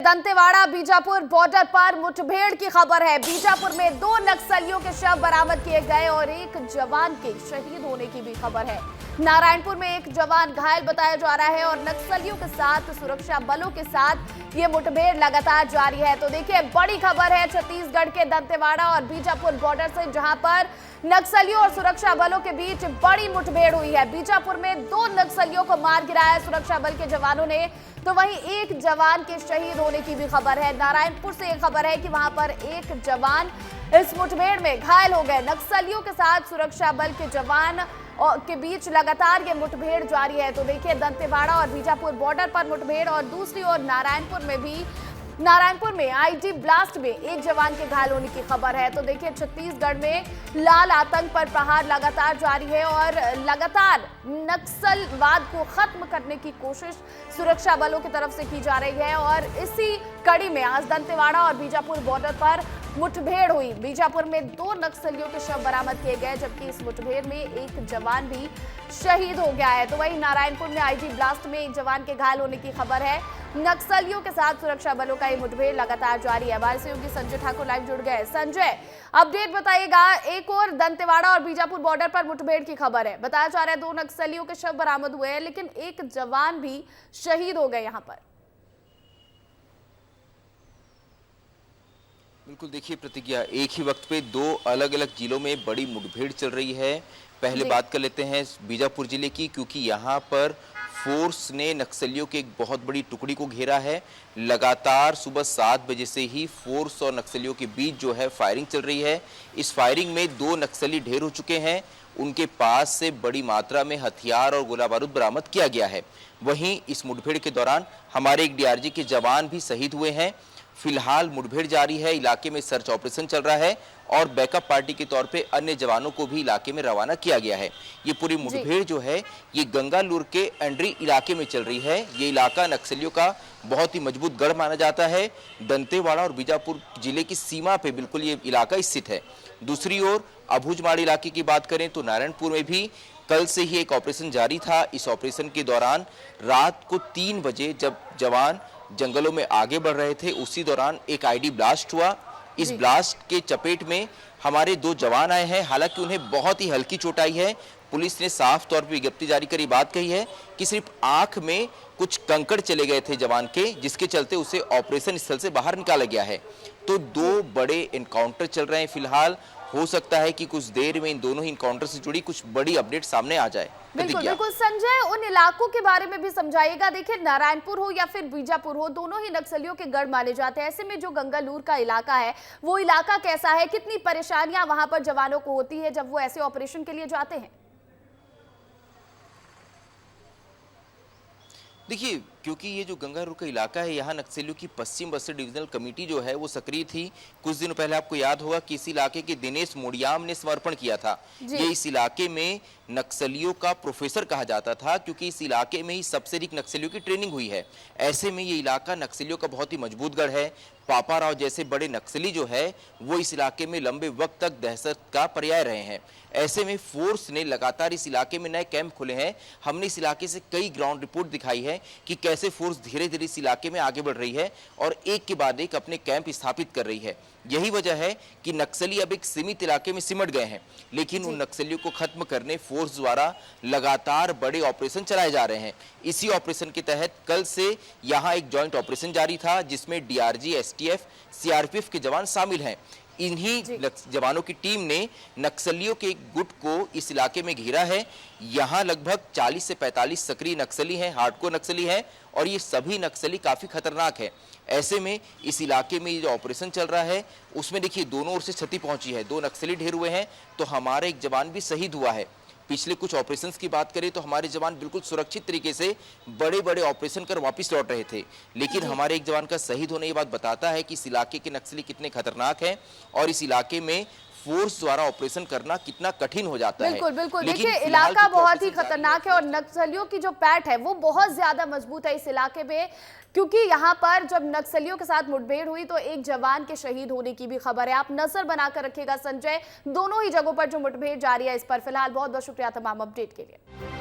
Dantewada Bijapur border पर मुठभेड़ की खबर है। बीजापुर में 2 नक्सलियों के शव बरामद किए गए और एक जवान के शहीद होने की भी खबर है। नारायणपुर में एक जवान घायल बताया जा रहा है और नक्सलियों के साथ सुरक्षा बलों के साथ ये मुठभेड़ लगातार जारी है। तो देखिए, बड़ी खबर है छत्तीसगढ़ के दंतेवाड़ा और बीजापुर बॉर्डर से, जहां पर नक्सलियों और सुरक्षा बलों के बीच बड़ी मुठभेड़ हुई है। बीजापुर में 2 नक्सलियों को मार गिराया सुरक्षा बल के जवानों ने, तो वहीं एक जवान के शहीद होने की भी खबर है। नारायणपुर से एक खबर है कि वहां पर एक जवान इस मुठभेड़ में घायल हो गए। नक्सलियों के साथ सुरक्षा बल के जवान के बीच लगातार ये मुठभेड़ जारी है। तो देखिए, दंतेवाड़ा और बीजापुर बॉर्डर पर मुठभेड़ और दूसरी ओर नारायणपुर में आईडी ब्लास्ट में एक जवान के घायल होने की खबर है। तो देखिए, छत्तीसगढ़ में लाल आतंक पर प्रहार लगातार जारी है और लगातार नक्सलवाद को खत्म करने की कोशिश सुरक्षा बलों की तरफ से की जा रही है। और इसी कड़ी में आज दंतेवाड़ा और बीजापुर बॉर्डर पर मुठभेड़ हुई। बीजापुर में 2 नक्सलियों के शव बरामद किए गए, जबकि इस मुठभेड़ में एक जवान भी शहीद हो गया है। तो वहीं नारायणपुर में आईडी ब्लास्ट में एक जवान के घायल होने की खबर है। नक्सलियों के साथ सुरक्षा बलों का ये मुठभेड़ लगातार जारी है। हमारे सहयोगी संजय ठाकुर लाइव जुड़ गए। संजय, अपडेट बताइएगा। एक और दंतेवाड़ा और बीजापुर बॉर्डर पर मुठभेड़ की खबर है। बताया जा रहा है 2 नक्सलियों के शव बरामद हुए हैं, लेकिन एक जवान भी शहीद हो गए यहाँ पर। बिल्कुल, देखिए प्रतिज्ञा, एक ही वक्त पे 2 अलग अलग जिलों में बड़ी मुठभेड़ चल रही है। पहले बात कर लेते हैं बीजापुर जिले की, क्योंकि यहाँ पर फोर्स ने नक्सलियों के एक बहुत बड़ी टुकड़ी को घेरा है। लगातार सुबह 7 बजे से ही फोर्स और नक्सलियों के बीच जो है फायरिंग चल रही है। इस फायरिंग में 2 नक्सली ढेर हो चुके हैं। उनके पास से बड़ी मात्रा में हथियार और गोला बारूद बरामद किया गया है। वहीं इस मुठभेड़ के दौरान हमारे एक डीआरजी के जवान भी शहीद हुए हैं। फिलहाल मुठभेड़ जारी है, इलाके में सर्च ऑपरेशन चल रहा है और बैकअप पार्टी के तौर पे अन्य जवानों को भी इलाके में रवाना किया गया है। ये पूरी मुठभेड़ जो है ये गंगालूर के एंड्री इलाके में चल रही है। ये इलाका नक्सलियों का बहुत ही मजबूत गढ़ माना जाता है। दंतेवाड़ा और बीजापुर जिले की सीमा पे बिल्कुल ये इलाका स्थित है। दूसरी ओर अबूझमाड़ इलाके की बात करें तो नारायणपुर में भी कल से ही एक ऑपरेशन जारी था। इस ऑपरेशन के दौरान रात को 3 बजे जब जवान जंगलों में आगे बढ़ रहे थे, उसी दौरान एक आईडी ब्लास्ट हुआ। इस ब्लास्ट के चपेट में हमारे 2 जवान आए हैं। हालांकि उन्हें बहुत ही हल्की चोट आई है। पुलिस ने साफ तौर पर विज्ञप्ति जारी कर बात कही है कि सिर्फ आंख में कुछ कंकड़ चले गए थे जवान के, जिसके चलते उसे ऑपरेशन स्थल से बाहर निकाला गया है। तो 2 बड़े एनकाउंटर चल रहे हैं फिलहाल। हो सकता है कि कुछ देर में इन दोनों ही इनकाउंटर से जुड़ी कुछ बड़ी अपडेट सामने आ जाए। बिल्कुल बिल्कुल संजय, उन इलाकों के बारे में भी समझाइएगा। देखिए, नारायणपुर हो या फिर बीजापुर हो, दोनों ही नक्सलियों के गढ़ माने जाते हैं। ऐसे में जो गंगालूर का इलाका है, वो इलाका कैसा है, कितनी परेशानियां वहां पर जवानों को होती है जब वो ऐसे ऑपरेशन के लिए जाते हैं? देखिए, क्योंकि ये जो गंगालूर का इलाका है, यहाँ नक्सलियों की पश्चिम बस्तर डिविजनल कमेटी जो है वो सक्रिय थी। कुछ दिन पहले आपको याद होगा कि इस इलाके के दिनेश मोडियाम ने समर्पण किया था। ये इस इलाके में नक्सलियों का प्रोफेसर कहा जाता था, क्योंकि इस इलाके में ही सबसे अधिक नक्सलियों की ट्रेनिंग हुई है। ऐसे में ये इलाका नक्सलियों का बहुत ही मजबूत गढ़ है। पापा राव जैसे बड़े नक्सली जो है वो इस इलाके में लंबे वक्त तक दहशत का पर्याय रहे हैं। ऐसे में फोर्स ने लगातार इस इलाके में नए कैंप खोले हैं। हमने इस इलाके से कई ग्राउंड रिपोर्ट दिखाई है कि कैसे फोर्स धीरे धीरे इस इलाके में आगे बढ़ रही है और एक के बाद एक अपने कैंप स्थापित कर रही है। यही वजह है कि नक्सली अब एक सीमित इलाके में सिमट गए हैं, लेकिन उन नक्सलियों को खत्म करने फोर्स द्वारा लगातार बड़े ऑपरेशन चलाए जा रहे हैं। इसी ऑपरेशन के तहत कल से यहाँ एक जॉइंट ऑपरेशन जारी था, जिसमें डीआरजी, एसटीएफ, सीआरपीएफ के जवान शामिल हैं। इन्हीं जवानों की टीम ने नक्सलियों के एक गुट को इस इलाके में घेरा है। यहाँ लगभग 40 से 45 सक्रिय नक्सली हैं, हार्डकोर नक्सली हैं, और ये सभी नक्सली काफी खतरनाक है। ऐसे में इस इलाके में ये जो ऑपरेशन चल रहा है उसमें देखिए दोनों ओर से क्षति पहुंची है। 2 नक्सली ढेर हुए हैं, तो हमारा एक जवान भी शहीद हुआ है। पिछले कुछ ऑपरेशंस की बात करें तो हमारे जवान बिल्कुल सुरक्षित तरीके से बड़े बड़े ऑपरेशन कर वापस लौट रहे थे, लेकिन हमारे एक जवान का शहीद होने ये बात बताता है कि इस इलाके के नक्सली कितने खतरनाक हैं और इस इलाके में फोर्स द्वारा ऑपरेशन करना कितना कठिन हो जाता है। बिल्कुल बिल्कुल, देखिए इलाका बहुत ही खतरनाक है और नक्सलियों की जो पैठ है वो बहुत ज्यादा मजबूत है इस इलाके में, क्योंकि यहाँ पर जब नक्सलियों के साथ मुठभेड़ हुई तो एक जवान के शहीद होने की भी खबर है। आप नजर बनाकर रखिएगा संजय, दोनों ही जगहों पर जो मुठभेड़ जारी है इस पर। फिलहाल बहुत बहुत शुक्रिया तमाम अपडेट के लिए।